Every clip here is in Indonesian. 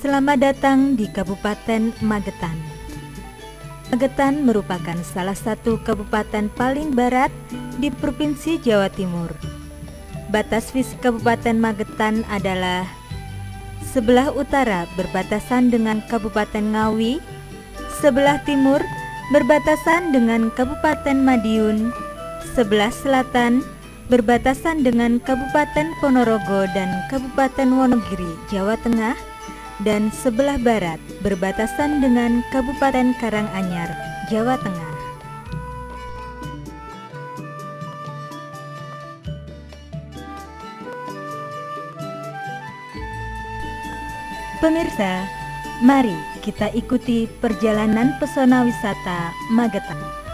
Selamat datang di Kabupaten Magetan. Magetan merupakan salah satu kabupaten paling barat di Provinsi Jawa Timur. Batas fisik Kabupaten Magetan adalah sebelah utara berbatasan dengan Kabupaten Ngawi, sebelah timur berbatasan dengan Kabupaten Madiun, sebelah selatan berbatasan dengan Kabupaten Ponorogo dan Kabupaten Wonogiri, Jawa Tengah, dan sebelah barat berbatasan dengan Kabupaten Karanganyar, Jawa Tengah. Pemirsa, mari kita ikuti perjalanan pesona wisata Magetan.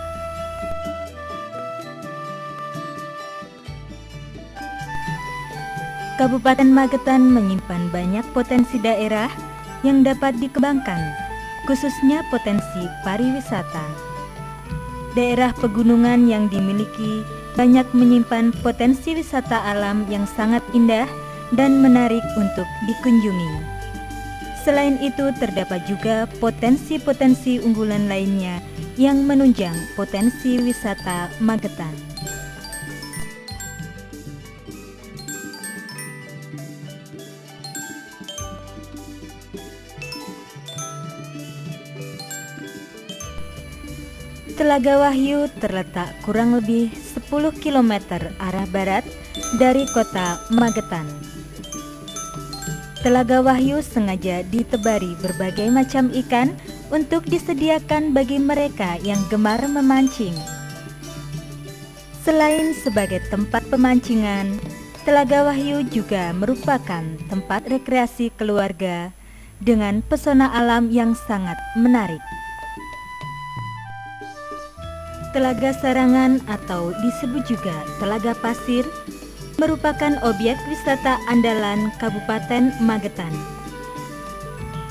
Kabupaten Magetan menyimpan banyak potensi daerah yang dapat dikembangkan, khususnya potensi pariwisata. Daerah pegunungan yang dimiliki banyak menyimpan potensi wisata alam yang sangat indah dan menarik untuk dikunjungi. Selain itu, terdapat juga potensi-potensi unggulan lainnya yang menunjang potensi wisata Magetan. Telaga Wahyu terletak kurang lebih 10 km arah barat dari kota Magetan. Telaga Wahyu sengaja ditebari berbagai macam ikan untuk disediakan bagi mereka yang gemar memancing. Selain sebagai tempat pemancingan, Telaga Wahyu juga merupakan tempat rekreasi keluarga dengan pesona alam yang sangat menarik. Telaga Sarangan atau disebut juga Telaga Pasir merupakan objek wisata andalan Kabupaten Magetan.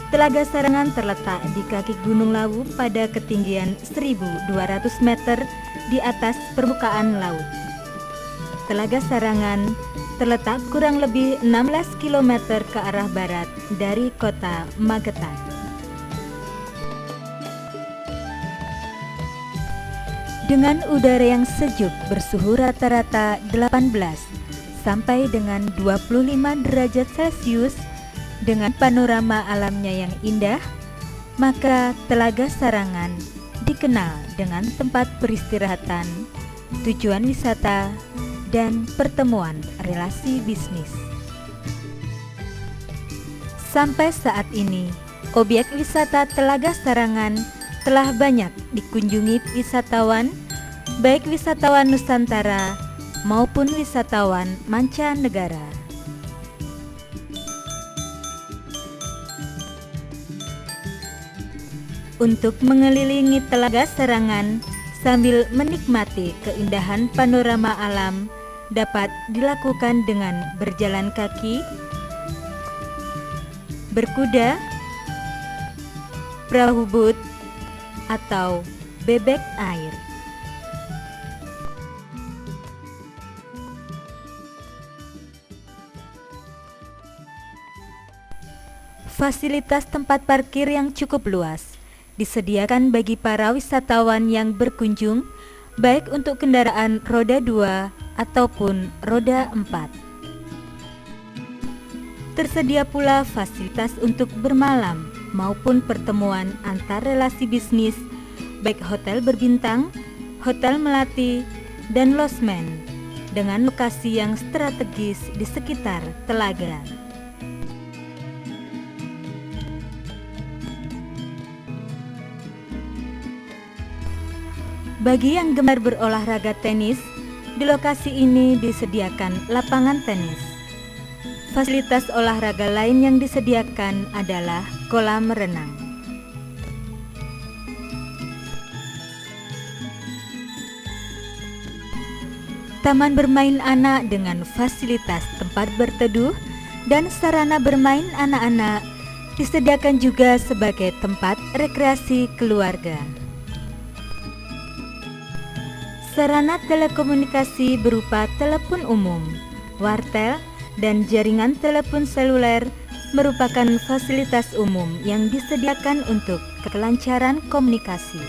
Telaga Sarangan terletak di kaki Gunung Lawu pada ketinggian 1.200 meter di atas permukaan laut. Telaga Sarangan terletak kurang lebih 16 km ke arah barat dari kota Magetan. Dengan udara yang sejuk bersuhu rata-rata 18 sampai dengan 25 derajat Celcius dengan panorama alamnya yang indah, maka Telaga Sarangan dikenal dengan tempat peristirahatan, tujuan wisata, dan pertemuan relasi bisnis. Sampai saat ini, objek wisata Telaga Sarangan telah banyak dikunjungi wisatawan, baik wisatawan Nusantara maupun wisatawan mancanegara. Untuk mengelilingi Telaga Sarangan sambil menikmati keindahan panorama alam dapat dilakukan dengan berjalan kaki, berkuda, perahu boot, atau bebek air. Fasilitas tempat parkir yang cukup luas disediakan bagi para wisatawan yang berkunjung, baik untuk kendaraan roda 2 ataupun roda 4. Tersedia pula fasilitas untuk bermalam maupun pertemuan antar relasi bisnis, baik hotel berbintang, hotel melati, dan losmen dengan lokasi yang strategis di sekitar telaga. Bagi yang gemar berolahraga tenis, di lokasi ini disediakan lapangan tenis. Fasilitas olahraga lain yang disediakan adalah kolam renang. Taman bermain anak dengan fasilitas tempat berteduh dan sarana bermain anak-anak disediakan juga sebagai tempat rekreasi keluarga. Sarana telekomunikasi berupa telepon umum, wartel, dan jaringan telepon seluler merupakan fasilitas umum yang disediakan untuk kelancaran komunikasi.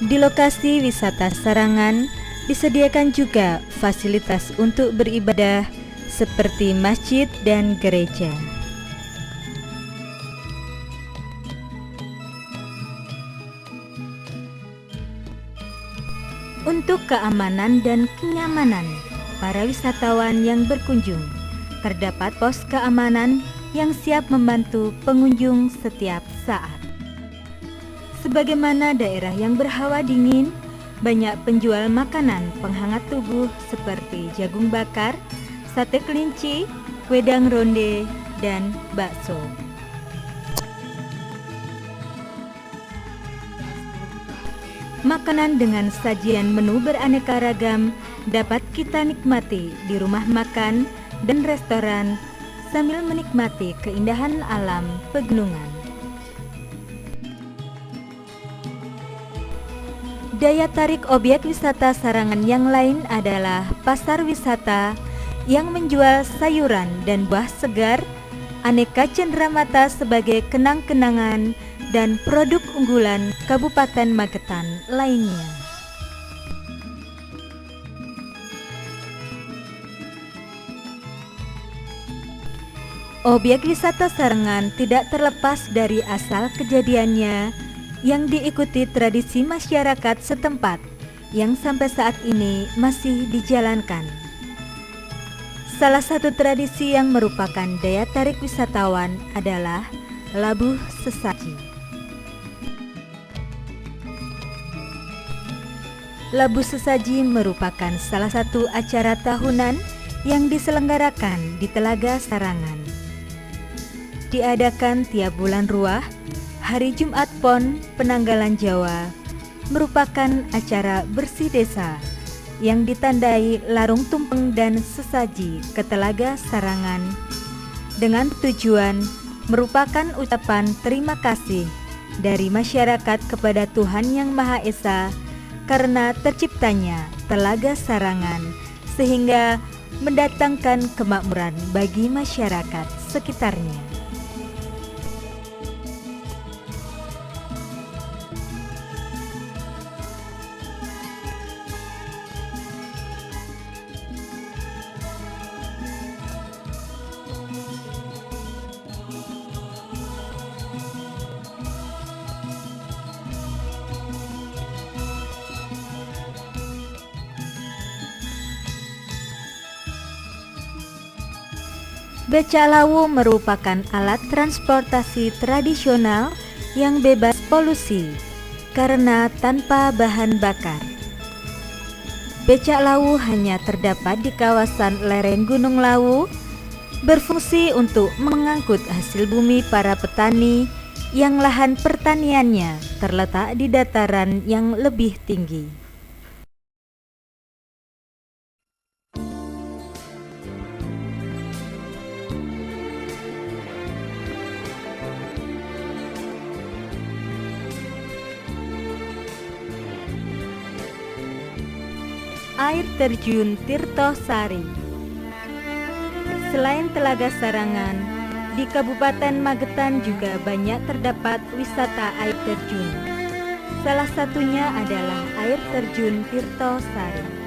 Di lokasi wisata Sarangan disediakan juga fasilitas untuk beribadah seperti masjid dan gereja. Untuk keamanan dan kenyamanan para wisatawan yang berkunjung, terdapat pos keamanan yang siap membantu pengunjung setiap saat. Sebagaimana daerah yang berhawa dingin, banyak penjual makanan penghangat tubuh seperti jagung bakar, sate kelinci, wedang ronde, dan bakso. Makanan dengan sajian menu beraneka ragam dapat kita nikmati di rumah makan dan restoran sambil menikmati keindahan alam pegunungan. Daya tarik objek wisata Sarangan yang lain adalah pasar wisata yang menjual sayuran dan buah segar, aneka cenderamata sebagai kenang-kenangan, dan produk unggulan Kabupaten Magetan lainnya. Objek wisata Sarangan tidak terlepas dari asal kejadiannya yang diikuti tradisi masyarakat setempat yang sampai saat ini masih dijalankan. Salah satu tradisi yang merupakan daya tarik wisatawan adalah labuh sesaji. Labuh sesaji merupakan salah satu acara tahunan yang diselenggarakan di Telaga Sarangan. Diadakan tiap bulan Ruah, hari Jumat Pon Penanggalan Jawa, merupakan acara bersih desa yang ditandai larung tumpeng dan sesaji ke Telaga Sarangan dengan tujuan merupakan ucapan terima kasih dari masyarakat kepada Tuhan Yang Maha Esa karena terciptanya Telaga Sarangan sehingga mendatangkan kemakmuran bagi masyarakat sekitarnya. Becak lawu merupakan alat transportasi tradisional yang bebas polusi karena tanpa bahan bakar. Becak lawu hanya terdapat di kawasan lereng Gunung Lawu, berfungsi untuk mengangkut hasil bumi para petani yang lahan pertaniannya terletak di dataran yang lebih tinggi. Air terjun Tirtosari. Selain Telaga Sarangan, di Kabupaten Magetan juga banyak terdapat wisata air terjun. Salah satunya adalah air terjun Tirtosari.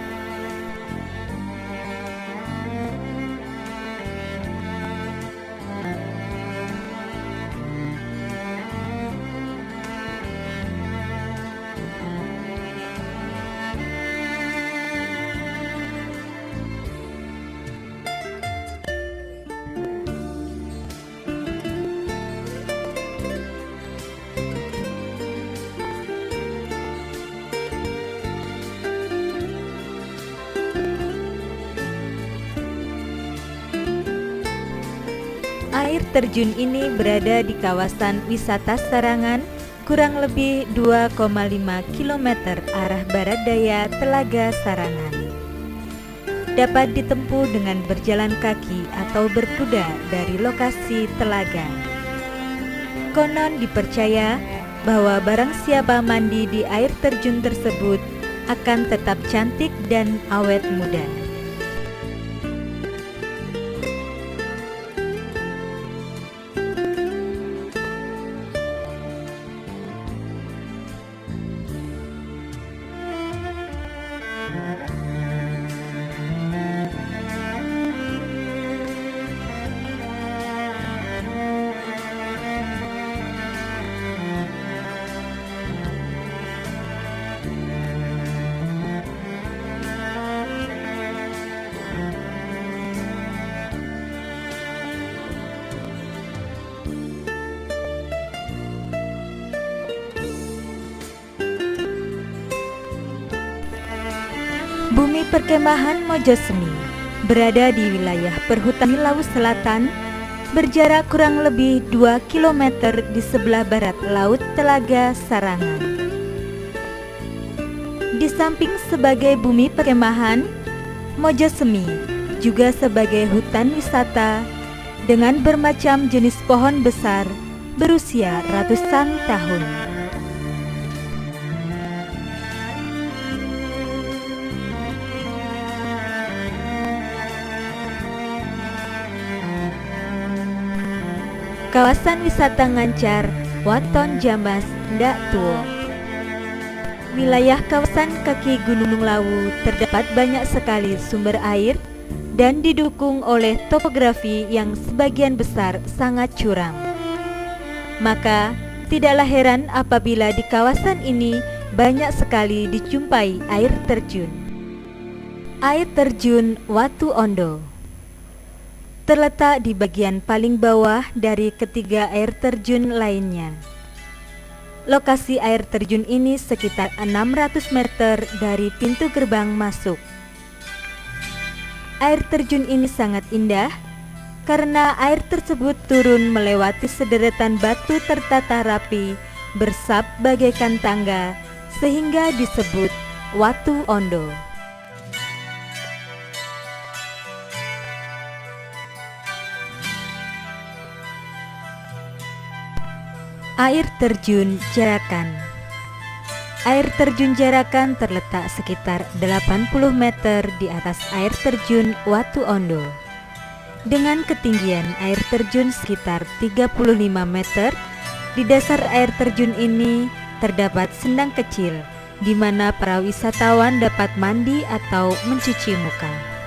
Air terjun ini berada di kawasan wisata Sarangan, kurang lebih 2,5 km arah barat daya Telaga Sarangan. Dapat ditempuh dengan berjalan kaki atau berkuda dari lokasi telaga. Konon dipercaya bahwa barang siapa mandi di air terjun tersebut akan tetap cantik dan awet muda. Bumi perkemahan Mojosemi berada di wilayah perhutani Laut Selatan, berjarak kurang lebih 2 km di sebelah barat Laut Telaga Sarangan. Di samping sebagai bumi perkemahan, Mojosemi juga sebagai hutan wisata dengan bermacam jenis pohon besar berusia ratusan tahun. Kawasan wisata Ngancar, Waton Jambas, Ndak Tuo. Wilayah kawasan kaki Gunung Lawu terdapat banyak sekali sumber air dan didukung oleh topografi yang sebagian besar sangat curam. Maka tidaklah heran apabila di kawasan ini banyak sekali dijumpai air terjun. Air terjun Watu Ondo terletak di bagian paling bawah dari ketiga air terjun lainnya. Lokasi air terjun ini sekitar 600 meter dari pintu gerbang masuk. Air terjun ini sangat indah karena air tersebut turun melewati sederetan batu tertata rapi bersab bagaikan tangga sehingga disebut Watu Ondo. Air terjun Jarakan. Air terjun Jarakan terletak sekitar 80 meter di atas air terjun Watu Ondo. Dengan ketinggian air terjun sekitar 35 meter, di dasar air terjun ini terdapat sendang kecil di mana para wisatawan dapat mandi atau mencuci muka.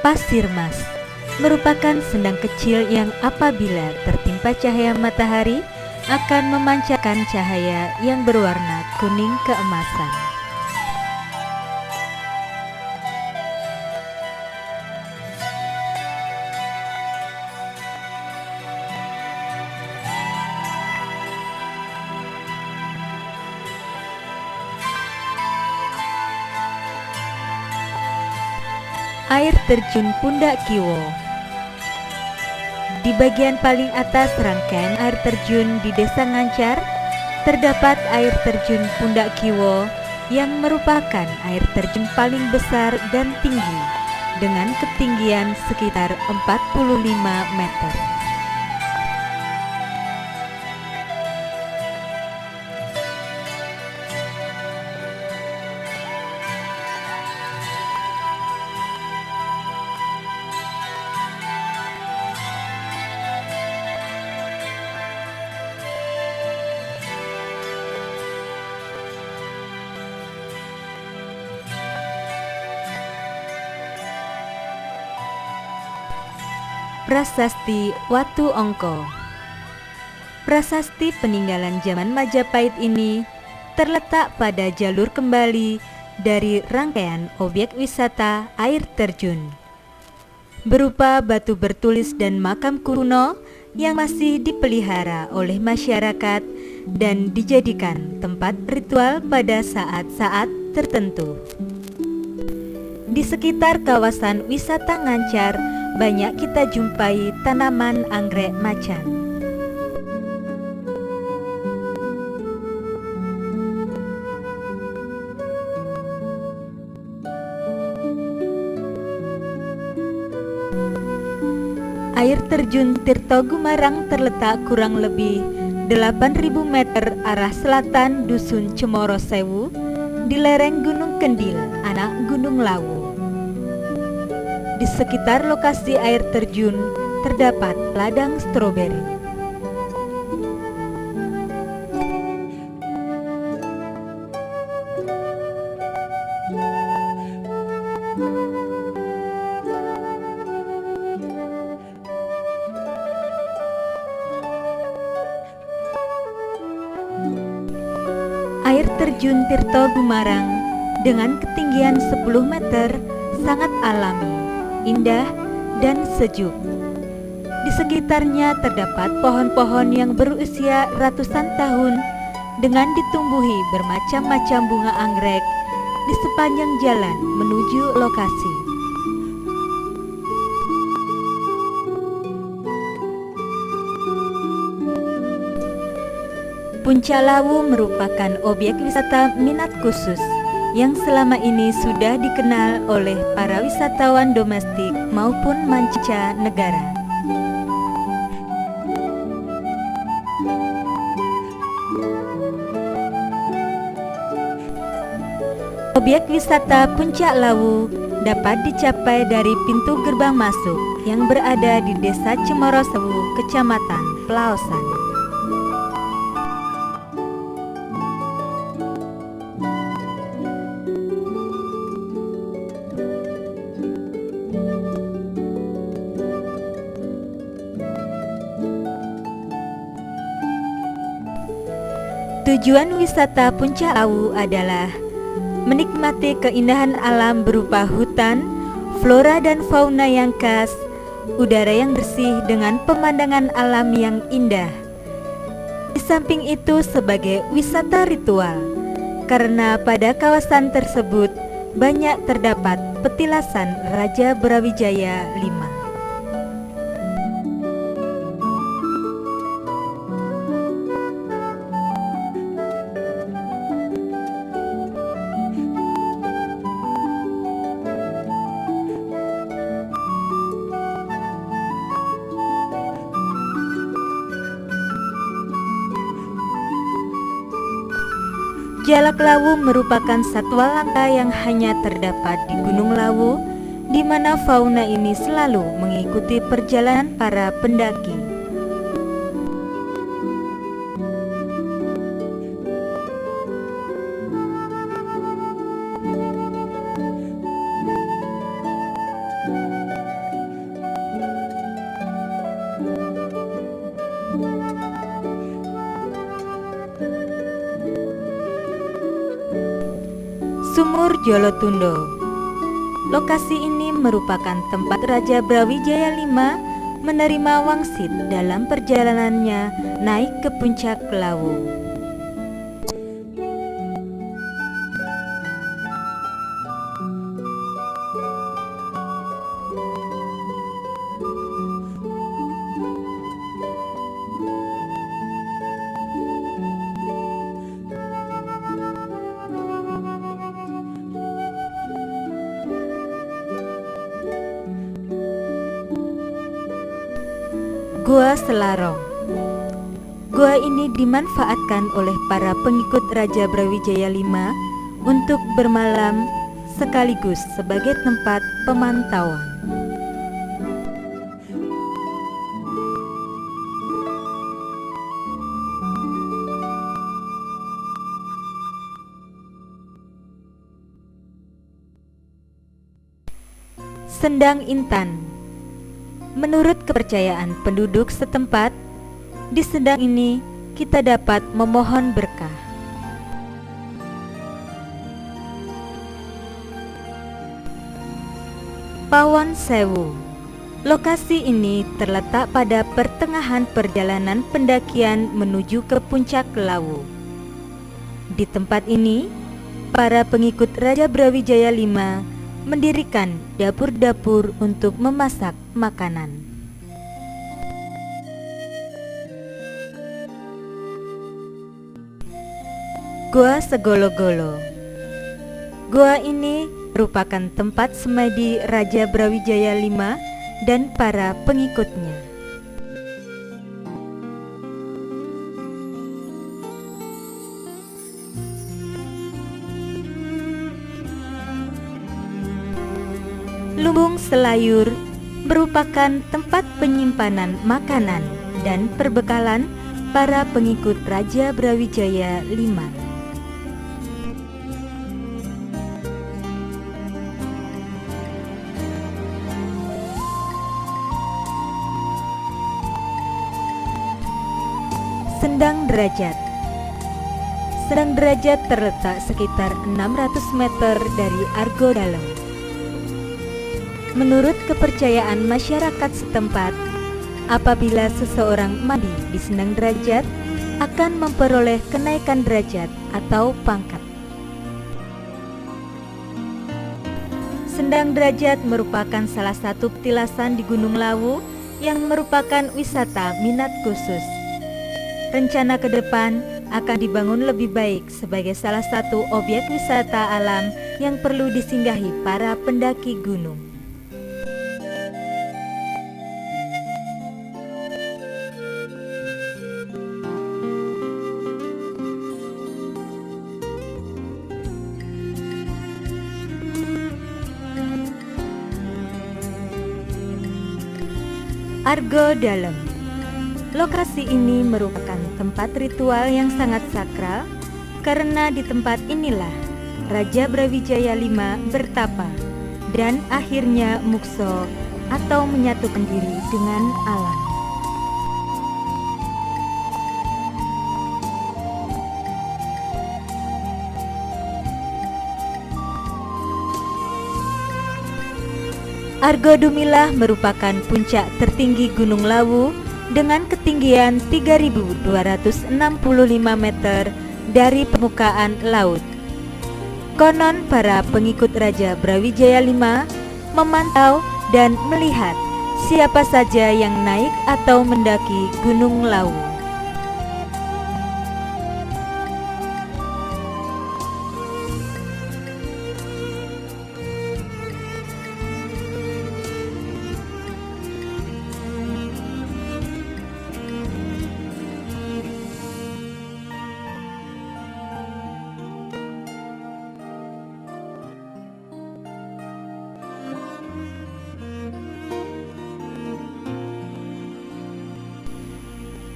Pasir Mas merupakan sendang kecil yang apabila tertimpa cahaya matahari akan memancarkan cahaya yang berwarna kuning keemasan. Air terjun Pundak Kiwo. Di bagian paling atas rangkaian air terjun di Desa Ngancar terdapat air terjun Pundak Kiwo yang merupakan air terjun paling besar dan tinggi dengan ketinggian sekitar 45 meter. Prasasti Watu Ongko. Prasasti peninggalan zaman Majapahit ini terletak pada jalur kembali dari rangkaian objek wisata air terjun, berupa batu bertulis dan makam kuno yang masih dipelihara oleh masyarakat dan dijadikan tempat ritual pada saat-saat tertentu. Di sekitar kawasan wisata Ngancar banyak kita jumpai tanaman anggrek macan. Air terjun Tirto Gumarang terletak kurang lebih 8.000 meter arah selatan Dusun Cemoro Sewu di lereng Gunung Kendil, anak Gunung Lawu. Di sekitar lokasi air terjun terdapat ladang stroberi. Air terjun Tirto Gumarang dengan ketinggian 10 meter sangat alami, indah, dan sejuk. Di sekitarnya terdapat pohon-pohon yang berusia ratusan tahun dengan ditumbuhi bermacam-macam bunga anggrek di sepanjang jalan menuju lokasi. Puncak Lawu merupakan objek wisata minat khusus yang selama ini sudah dikenal oleh para wisatawan domestik maupun mancanegara. Objek wisata Puncak Lawu dapat dicapai dari pintu gerbang masuk yang berada di Desa Cemorosewu, Kecamatan Pelaosan. Tujuan wisata Puncak Lawu adalah menikmati keindahan alam berupa hutan, flora dan fauna yang khas, udara yang bersih dengan pemandangan alam yang indah. Di samping itu sebagai wisata ritual, karena pada kawasan tersebut banyak terdapat petilasan Raja Brawijaya V. Jalak Lawu merupakan satwa langka yang hanya terdapat di Gunung Lawu, di mana fauna ini selalu mengikuti perjalanan para pendaki. Sumur Jolotundo. Lokasi ini merupakan tempat Raja Brawijaya V menerima wangsit dalam perjalanannya naik ke Puncak Lawu. Gua Selarong. Gua ini dimanfaatkan oleh para pengikut Raja Brawijaya V untuk bermalam sekaligus sebagai tempat pemantauan. Sendang Intan. Menurut kepercayaan penduduk setempat, di sendang ini kita dapat memohon berkah. Pawon Sewu. Lokasi ini terletak pada pertengahan perjalanan pendakian menuju ke Puncak Lawu. Di tempat ini, para pengikut Raja Brawijaya V mendirikan dapur-dapur untuk memasak makanan. Gua Segolo-Golo. Gua ini merupakan tempat semadi Raja Brawijaya V dan para pengikutnya. Lumbung Selayur merupakan tempat penyimpanan makanan dan perbekalan para pengikut Raja Brawijaya V. Sendang Derajat. Sedang Derajat terletak sekitar 600 meter dari Argo Dalam. Menurut kepercayaan masyarakat setempat, apabila seseorang mandi di Sendang Derajat akan memperoleh kenaikan derajat atau pangkat. Sendang Derajat merupakan salah satu petilasan di Gunung Lawu yang merupakan wisata minat khusus. Rencana ke depan akan dibangun lebih baik sebagai salah satu objek wisata alam yang perlu disinggahi para pendaki gunung. Argo Dalam. Lokasi ini merupakan tempat ritual yang sangat sakral karena di tempat inilah Raja Brawijaya V bertapa dan akhirnya mukso atau menyatukan diri dengan alam. Argo Dumilah merupakan puncak tertinggi Gunung Lawu dengan ketinggian 3.265 meter dari permukaan laut. Konon para pengikut Raja Brawijaya V memantau dan melihat siapa saja yang naik atau mendaki Gunung Lawu.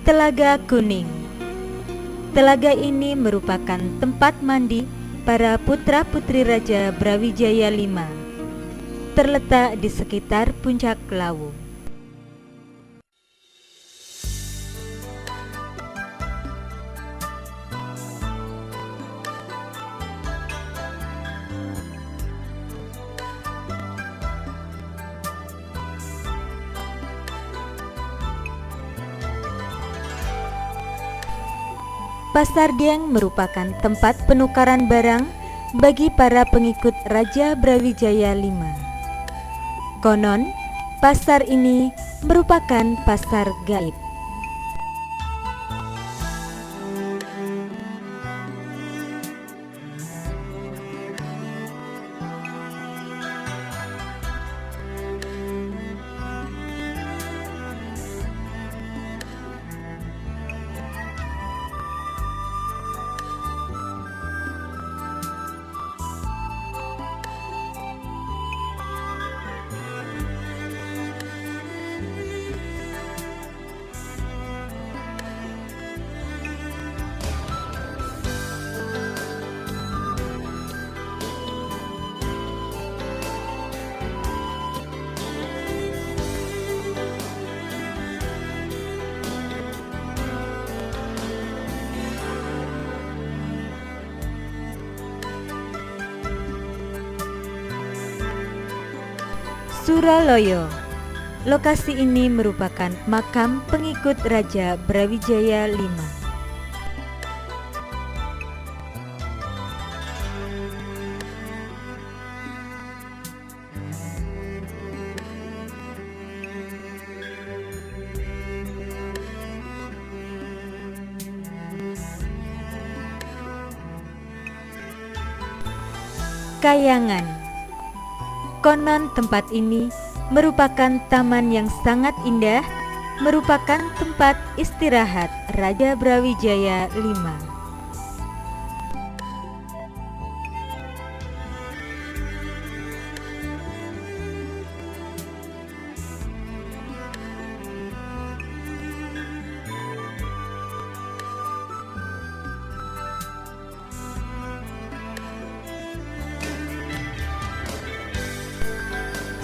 Telaga Kuning. Telaga ini merupakan tempat mandi para putra-putri Raja Brawijaya V. Terletak di sekitar puncak Lawu. Pasar Dieng merupakan tempat penukaran barang bagi para pengikut Raja Brawijaya V. Konon, pasar ini merupakan pasar gaib. Suraloyo. Lokasi ini merupakan makam pengikut Raja Brawijaya V. Kayangan. Konon tempat ini merupakan taman yang sangat indah, merupakan tempat istirahat Raja Brawijaya V.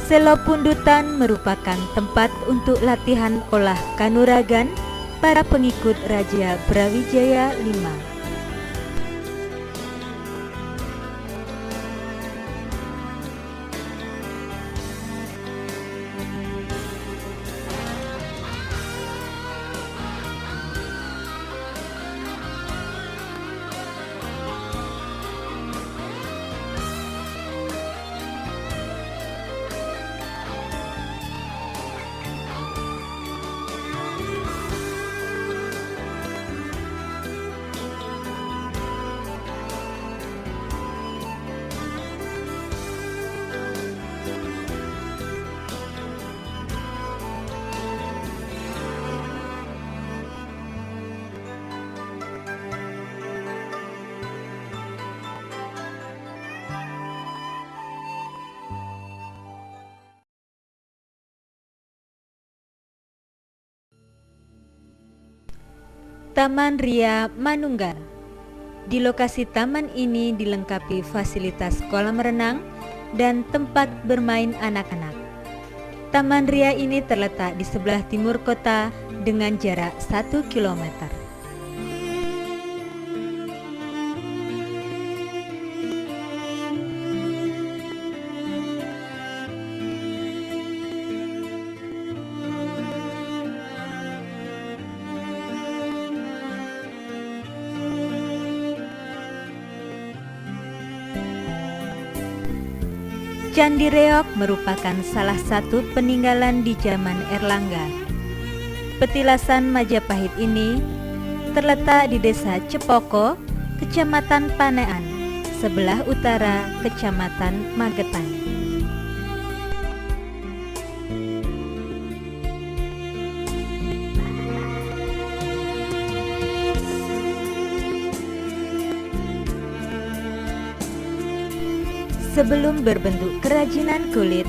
Selo Pundutan merupakan tempat untuk latihan olah kanuragan para pengikut Raja Brawijaya V. Taman Ria Manunggal. Di lokasi taman ini dilengkapi fasilitas kolam renang dan tempat bermain anak-anak. Taman Ria ini terletak di sebelah timur kota dengan jarak 1 kilometer. Candi Reok merupakan salah satu peninggalan di zaman Erlangga. Petilasan Majapahit ini terletak di Desa Cepoko, Kecamatan Panean, sebelah utara Kecamatan Magetan. Sebelum berbentuk kerajinan kulit,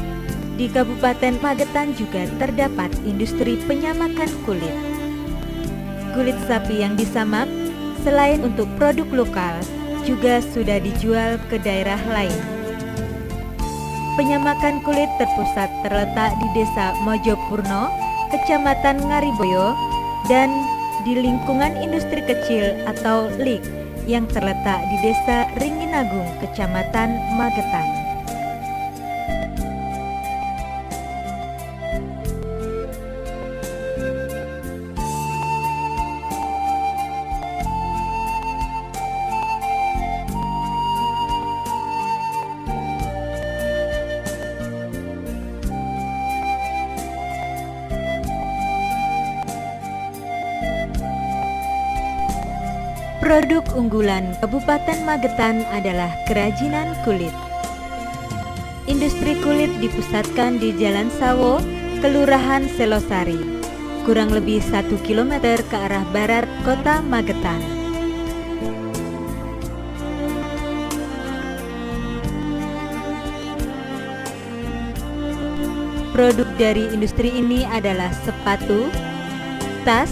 di Kabupaten Magetan juga terdapat industri penyamakan kulit. Kulit sapi yang disamak, selain untuk produk lokal, juga sudah dijual ke daerah lain. Penyamakan kulit terpusat terletak di Desa Mojopurno, Kecamatan Ngariboyo, dan di lingkungan industri kecil atau LIK yang terletak di Desa Ringinagung, Kecamatan Magetan. Produk unggulan Kabupaten Magetan adalah kerajinan kulit. Industri kulit dipusatkan di Jalan Sawo, Kelurahan Selosari, kurang lebih 1 km ke arah barat Kota Magetan. Produk dari industri ini adalah sepatu, tas,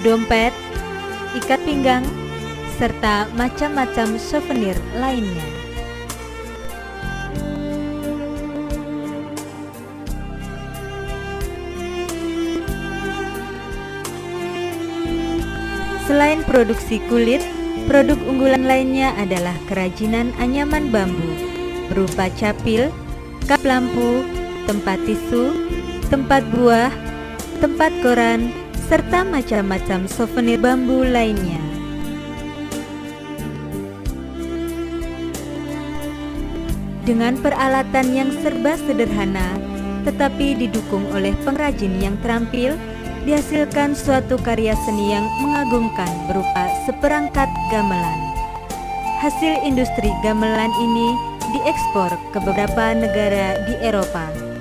dompet, ikat pinggang, serta macam-macam souvenir lainnya. Selain produksi kulit, produk unggulan lainnya adalah kerajinan anyaman bambu berupa capil, kap lampu, tempat tisu, tempat buah, tempat koran, serta macam-macam souvenir bambu lainnya. Dengan peralatan yang serba sederhana, tetapi didukung oleh pengrajin yang terampil, dihasilkan suatu karya seni yang mengagumkan berupa seperangkat gamelan. Hasil industri gamelan ini diekspor ke beberapa negara di Eropa.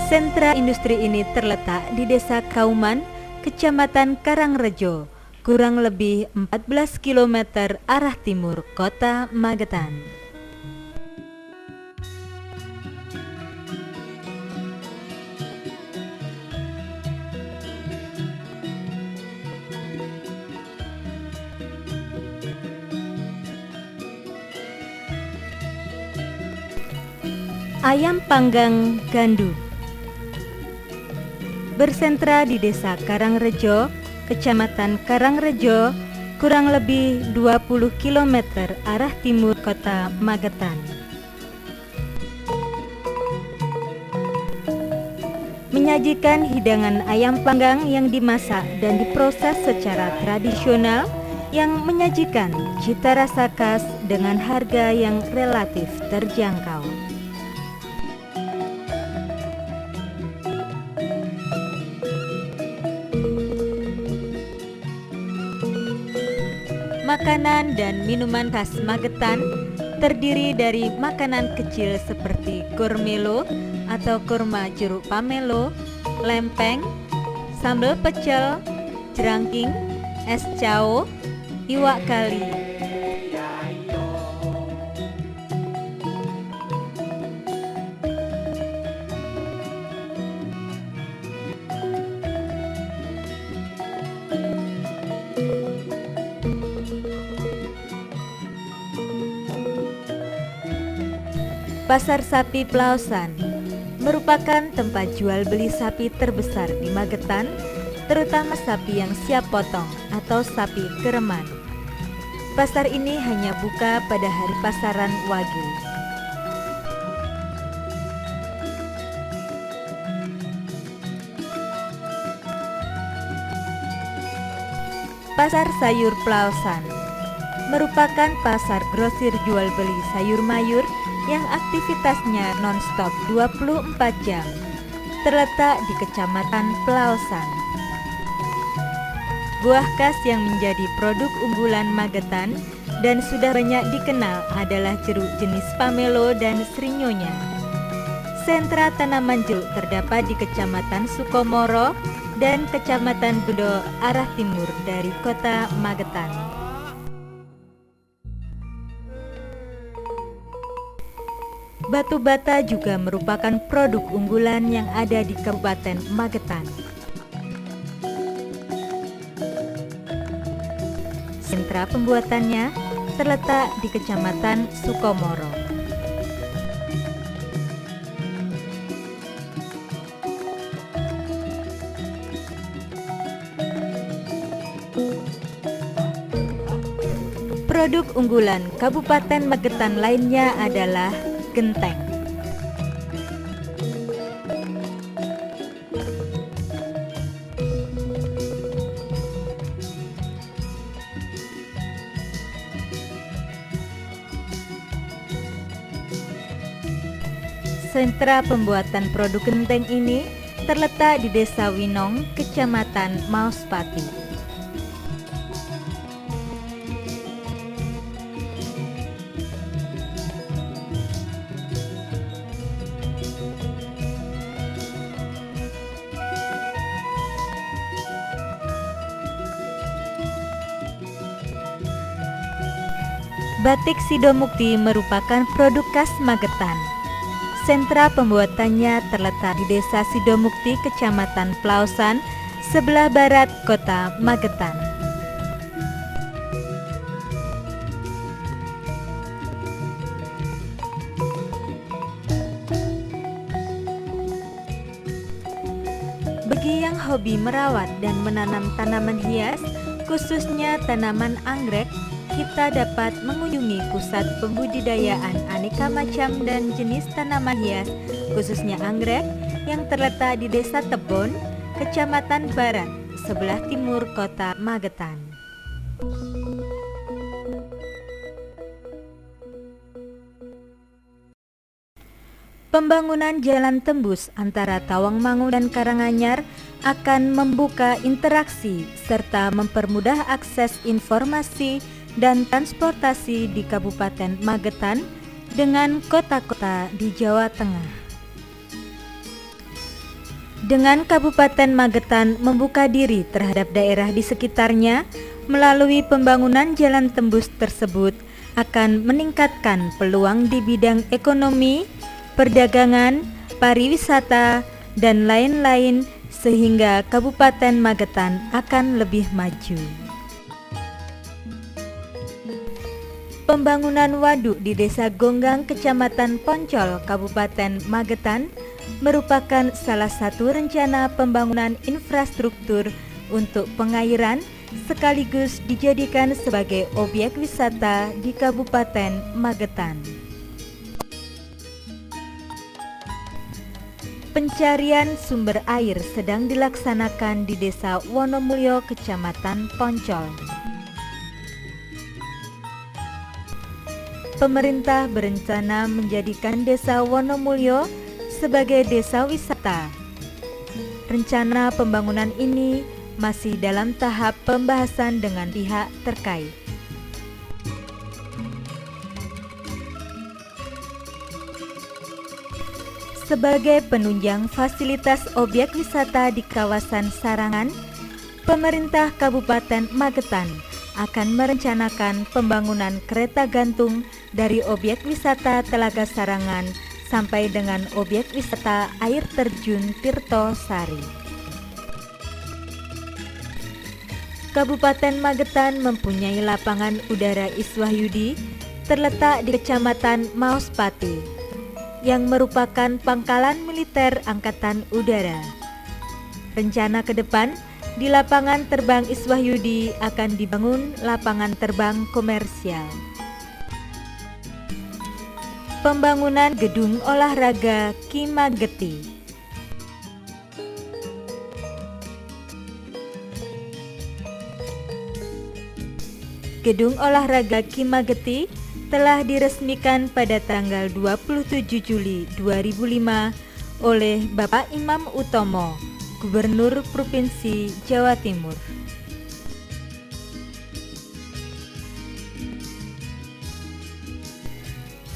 Sentra industri ini terletak di Desa Kauman, Kecamatan Karangrejo, kurang lebih 14 km arah timur Kota Magetan. Ayam panggang Gandu bersentra di Desa Karangrejo, Kecamatan Karangrejo, kurang lebih 20 km arah timur Kota Magetan. Menyajikan hidangan ayam panggang yang dimasak dan diproses secara tradisional yang menyajikan cita rasa khas dengan harga yang relatif terjangkau. Makanan dan minuman khas Magetan terdiri dari makanan kecil seperti gormelo atau kurma jeruk pamelo, lempeng, sambal pecel, jerangking, es cao, iwak kali. Pasar Sapi Plaosan merupakan tempat jual beli sapi terbesar di Magetan, terutama sapi yang siap potong atau sapi kereman. Pasar ini hanya buka pada hari pasaran Wage. Pasar Sayur Plaosan merupakan pasar grosir jual beli sayur mayur yang aktivitasnya non-stop 24 jam, terletak di Kecamatan Plaosan. Buah khas yang menjadi produk unggulan Magetan dan sudah banyak dikenal adalah jeruk jenis Pamelo dan Srinyonya. Sentra tanaman jeruk terdapat di Kecamatan Sukomoro dan Kecamatan Bedo arah timur dari kota Magetan. Batu bata juga merupakan produk unggulan yang ada di Kabupaten Magetan. Sentra pembuatannya terletak di Kecamatan Sukomoro. Produk unggulan Kabupaten Magetan lainnya adalah genteng. Sentra pembuatan produk genteng ini terletak di Desa Winong, Kecamatan Mauspati. Batik Sidomukti merupakan produk khas Magetan. Sentra pembuatannya terletak di Desa Sidomukti, Kecamatan Plaosan, sebelah barat kota Magetan. Bagi yang hobi merawat dan menanam tanaman hias, khususnya tanaman anggrek, kita dapat mengunjungi pusat pembudidayaan aneka macam dan jenis tanaman hias, khususnya anggrek, yang terletak di Desa Tebon, Kecamatan Barat, sebelah timur kota Magetan. Pembangunan jalan tembus antara Tawangmangu dan Karanganyar akan membuka interaksi serta mempermudah akses informasi dan transportasi di Kabupaten Magetan dengan kota-kota di Jawa Tengah. Dengan Kabupaten Magetan membuka diri terhadap daerah di sekitarnya melalui pembangunan jalan tembus tersebut akan meningkatkan peluang di bidang ekonomi, perdagangan, pariwisata, dan lain-lain sehingga Kabupaten Magetan akan lebih maju. Pembangunan waduk di Desa Gonggang, Kecamatan Poncol, Kabupaten Magetan merupakan salah satu rencana pembangunan infrastruktur untuk pengairan sekaligus dijadikan sebagai objek wisata di Kabupaten Magetan. Pencarian sumber air sedang dilaksanakan di Desa Wonomulyo, Kecamatan Poncol. Pemerintah berencana menjadikan Desa Wonomulyo sebagai desa wisata. Rencana pembangunan ini masih dalam tahap pembahasan dengan pihak terkait. Sebagai penunjang fasilitas objek wisata di kawasan Sarangan, pemerintah Kabupaten Magetan akan merencanakan pembangunan kereta gantung dari objek wisata Telaga Sarangan sampai dengan objek wisata air terjun Tirto Sari. Kabupaten Magetan mempunyai lapangan udara Iswahyudi terletak di Kecamatan Maospati yang merupakan pangkalan militer Angkatan Udara. Rencana ke depan, di lapangan terbang Iswahyudi akan dibangun lapangan terbang komersial. Pembangunan gedung olahraga Ki Mageti. Gedung olahraga Ki Mageti telah diresmikan pada tanggal 27 Juli 2005 oleh Bapak Imam Utomo, Gubernur Provinsi Jawa Timur.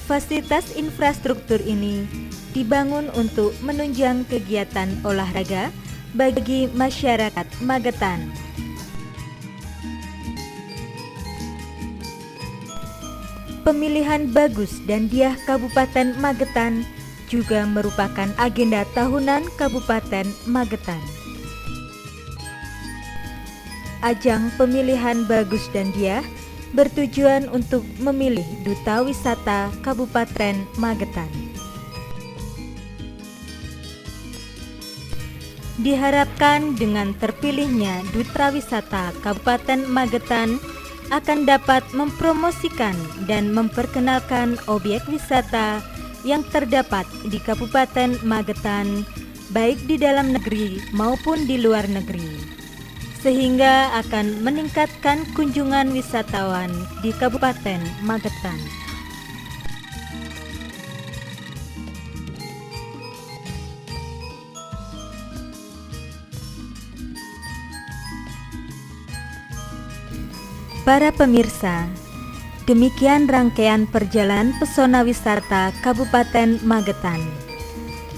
Fasilitas infrastruktur ini dibangun untuk menunjang kegiatan olahraga bagi masyarakat Magetan. Pemilihan Bagus dan Diah Kabupaten Magetan juga merupakan agenda tahunan Kabupaten Magetan. Ajang pemilihan Bagus dan Diah bertujuan untuk memilih Duta Wisata Kabupaten Magetan. Diharapkan dengan terpilihnya Duta Wisata Kabupaten Magetan akan dapat mempromosikan dan memperkenalkan objek wisata yang terdapat di Kabupaten Magetan, baik di dalam negeri maupun di luar negeri, sehingga akan meningkatkan kunjungan wisatawan di Kabupaten Magetan. Para pemirsa, demikian rangkaian perjalanan pesona wisata Kabupaten Magetan.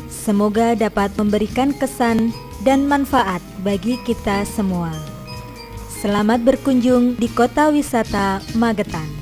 Semoga dapat memberikan kesan dan manfaat bagi kita semua. Selamat berkunjung di Kota Wisata Magetan.